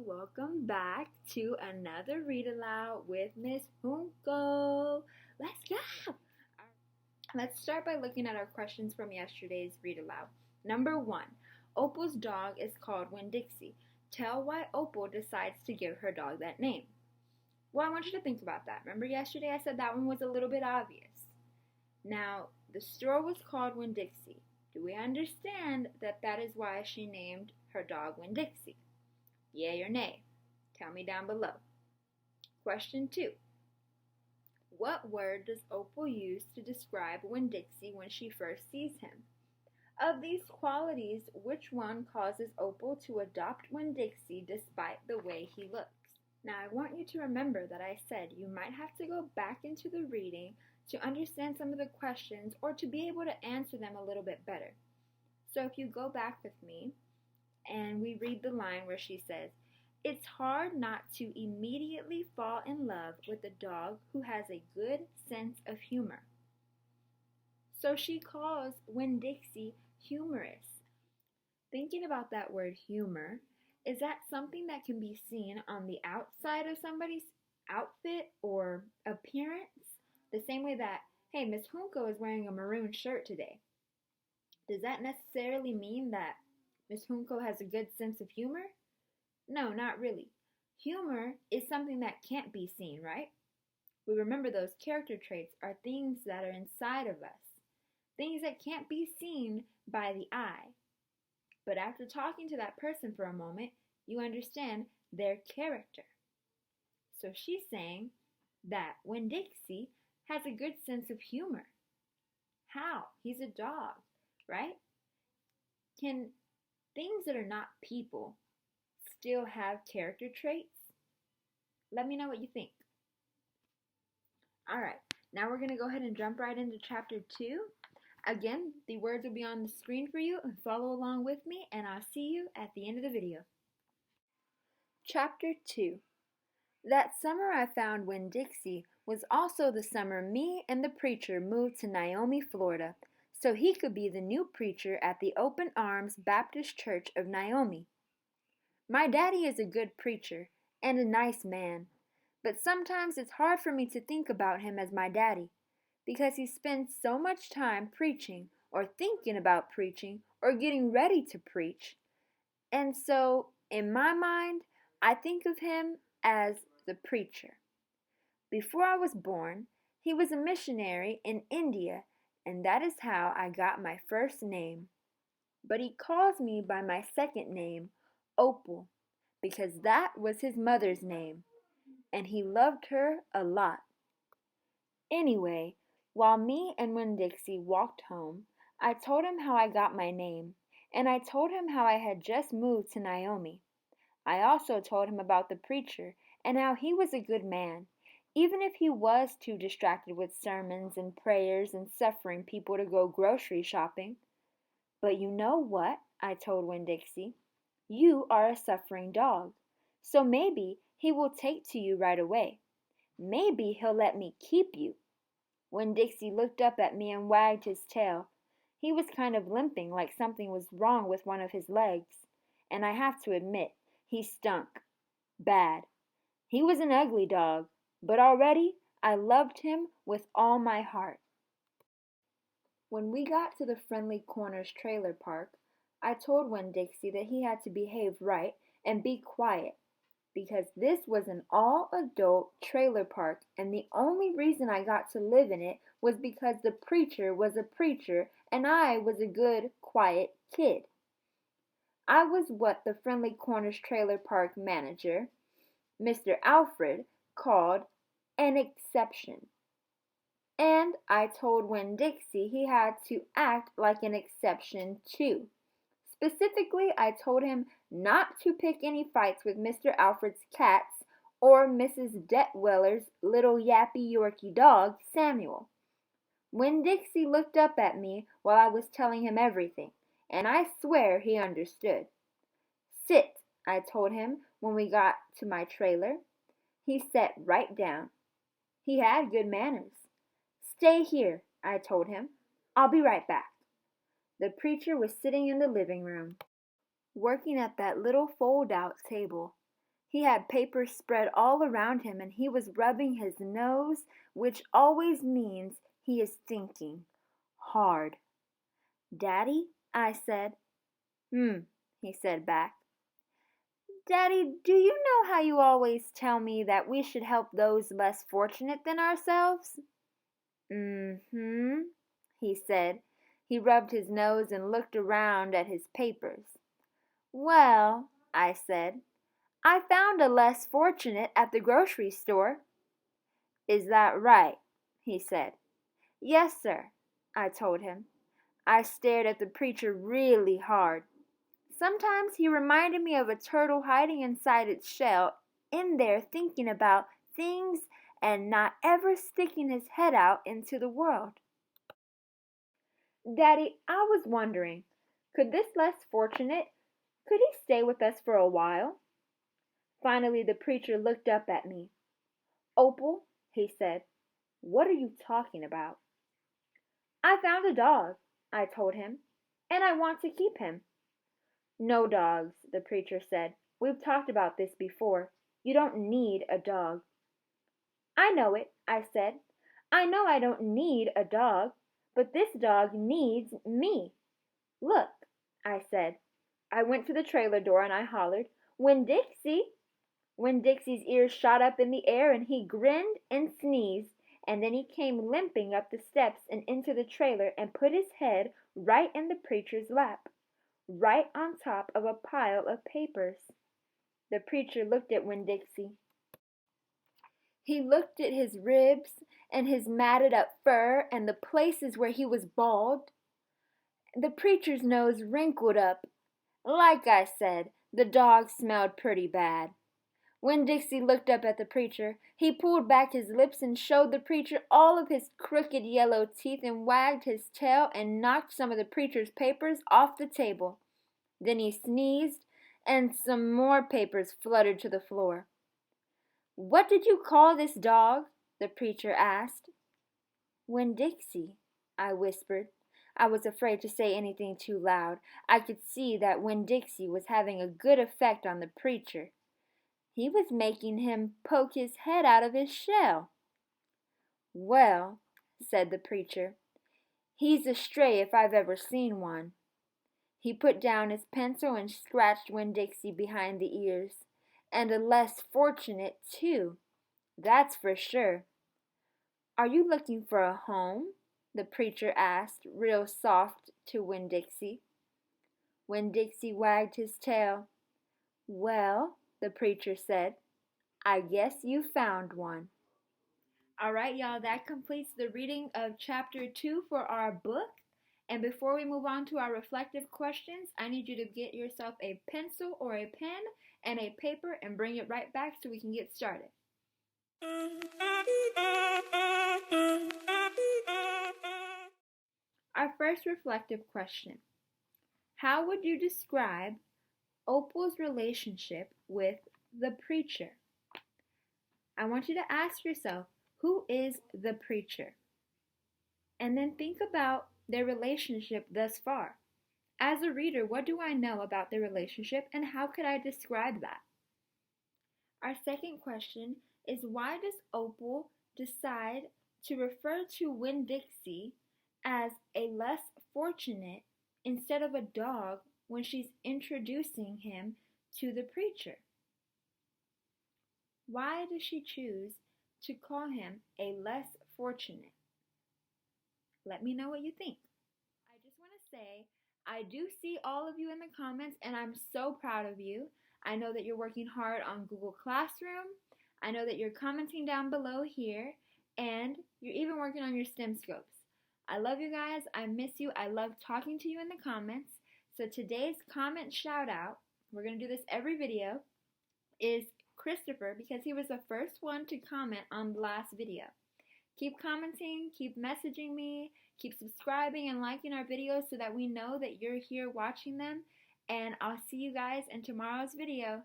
welcome back to another read aloud with Miss Junco. Let's go! Let's start by looking at our questions from yesterday's read aloud. Number 1. Opal's dog is called Winn-Dixie. Tell why Opal decides to give her dog that name. Well, I want you to think about that. Remember yesterday I said that one was a little bit obvious. Now, the store was called Winn-Dixie. Do we understand that that is why she named her dog Winn-Dixie? Yay or nay? Tell me down below. Question 2. What word does Opal use to describe Winn-Dixie when she first sees him? Of these qualities, which one causes Opal to adopt Winn-Dixie despite the way he looks? Now, I want you to remember that I said you might have to go back into the reading to understand some of the questions or to be able to answer them a little bit better. So if you go back with me and we read the line where she says, "It's hard not to immediately fall in love with a dog who has a good sense of humor." So she calls Winn-Dixie humorous. Thinking about that word humor, is that something that can be seen on the outside of somebody's outfit or appearance? The same way that, hey, Miss Junco is wearing a maroon shirt today. Does that necessarily mean that Miss Junco has a good sense of humor? No, not really. Humor is something that can't be seen, right? We remember those character traits are things that are inside of us, things that can't be seen by the eye. But after talking to that person for a moment, you understand their character. So she's saying that Winn-Dixie has a good sense of humor. How? He's a dog, right? Can things that are not people still have character traits? Let me know what you think. All right, now we're going to go ahead and jump right into Chapter 2. Again, the words will be on the screen for you. Follow along with me, and I'll see you at the end of the video. Chapter 2. That summer I found Winn-Dixie was also the summer me and the preacher moved to Naomi, Florida, so he could be the new preacher at the Open Arms Baptist Church of Naomi. My daddy is a good preacher and a nice man, but sometimes it's hard for me to think about him as my daddy, because he spends so much time preaching or thinking about preaching or getting ready to preach. And so, in my mind, I think of him as the preacher. Before I was born, he was a missionary in India, and that is how I got my first name. But he calls me by my second name, Opal, because that was his mother's name, and he loved her a lot. Anyway, while me and Winn-Dixie walked home, I told him how I got my name, and I told him how I had just moved to Naomi. I also told him about the preacher and how he was a good man, even if he was too distracted with sermons and prayers and suffering people to go grocery shopping. But you know what? I told Winn-Dixie. You are a suffering dog, so maybe he will take to you right away. Maybe he'll let me keep you. Winn-Dixie looked up at me and wagged his tail. He was kind of limping, like something was wrong with one of his legs. And I have to admit, he stunk. Bad. He was an ugly dog, but already I loved him with all my heart. When we got to the Friendly Corners trailer park, I told Winn-Dixie that he had to behave right and be quiet, because this was an all-adult trailer park, and the only reason I got to live in it was because the preacher was a preacher and I was a good, quiet kid. I was what the Friendly Corners trailer park manager, Mr. Alfred, called an exception. And I told Winn-Dixie he had to act like an exception too. Specifically, I told him not to pick any fights with Mr. Alfred's cats or Mrs. Detweller's little yappy Yorkie dog, Samuel. Winn-Dixie looked up at me while I was telling him everything, and I swear he understood. Sit, I told him when we got to my trailer. He sat right down. He had good manners. Stay here, I told him. I'll be right back. The preacher was sitting in the living room, working at that little fold-out table. He had paper spread all around him, and he was rubbing his nose, which always means he is thinking hard. "Daddy?" I said. He said back. "Daddy, do you know how you always tell me that we should help those less fortunate than ourselves?" He said. He rubbed his nose and looked around at his papers. "Well," I said, "I found a less fortunate at the grocery store." "Is that right?" he said. "Yes, sir," I told him. I stared at the preacher really hard. Sometimes he reminded me of a turtle hiding inside its shell, in there thinking about things and not ever sticking his head out into the world. "Daddy, I was wondering, could this less fortunate, could he stay with us for a while?" Finally the preacher looked up at me. "Opal," he said, "what are you talking about?" "I found a dog," I told him, "and I want to keep him." "No dogs," the preacher said. "We've talked about this before. You don't need a dog." "I know it," I said. "I know I don't need a dog, but this dog needs me. Look," I said. I went to the trailer door and I hollered, "Winn-Dixie!" Winn-Dixie's ears shot up in the air and he grinned and sneezed, and then he came limping up the steps and into the trailer and put his head right in the preacher's lap, right on top of a pile of papers. The preacher looked at Winn-Dixie. He looked at his ribs and his matted up fur and the places where he was bald. The preacher's nose wrinkled up. Like I said, the dog smelled pretty bad. Winn-Dixie looked up at the preacher. He pulled back his lips and showed the preacher all of his crooked yellow teeth and wagged his tail and knocked some of the preacher's papers off the table. Then he sneezed and some more papers fluttered to the floor. "What did you call this dog?" the preacher asked. "Winn-Dixie," I whispered. I was afraid to say anything too loud. I could see that Winn-Dixie was having a good effect on the preacher. He was making him poke his head out of his shell. "Well," said the preacher, "he's a stray if I've ever seen one." He put down his pencil and scratched Winn-Dixie behind the ears. "And a less fortunate, too. That's for sure." "Are you looking for a home?" the preacher asked, real soft to Winn-Dixie. Winn-Dixie wagged his tail. "Well," the preacher said, "I guess you found one." All right, y'all, that completes the reading of Chapter 2 for our book. And before we move on to our reflective questions, I need you to get yourself a pencil or a pen and a paper and bring it right back so we can get started. Our first reflective question: how would you describe Opal's relationship with the preacher? I want you to ask yourself, who is the preacher? And then think about their relationship thus far. As a reader, what do I know about their relationship and how could I describe that? Our second question is, why does Opal decide to refer to Winn-Dixie as a less fortunate instead of a dog when she's introducing him to the preacher? Why does she choose to call him a less fortunate? Let me know what you think. I just want to say, I do see all of you in the comments and I'm so proud of you. I know that you're working hard on Google Classroom. I know that you're commenting down below here, and you're even working on your STEM scopes. I love you guys. I miss you. I love talking to you in the comments. So today's comment shout out, we're going to do this every video, is Christopher, because he was the first one to comment on the last video. Keep commenting, keep messaging me, keep subscribing and liking our videos so that we know that you're here watching them. And I'll see you guys in tomorrow's video.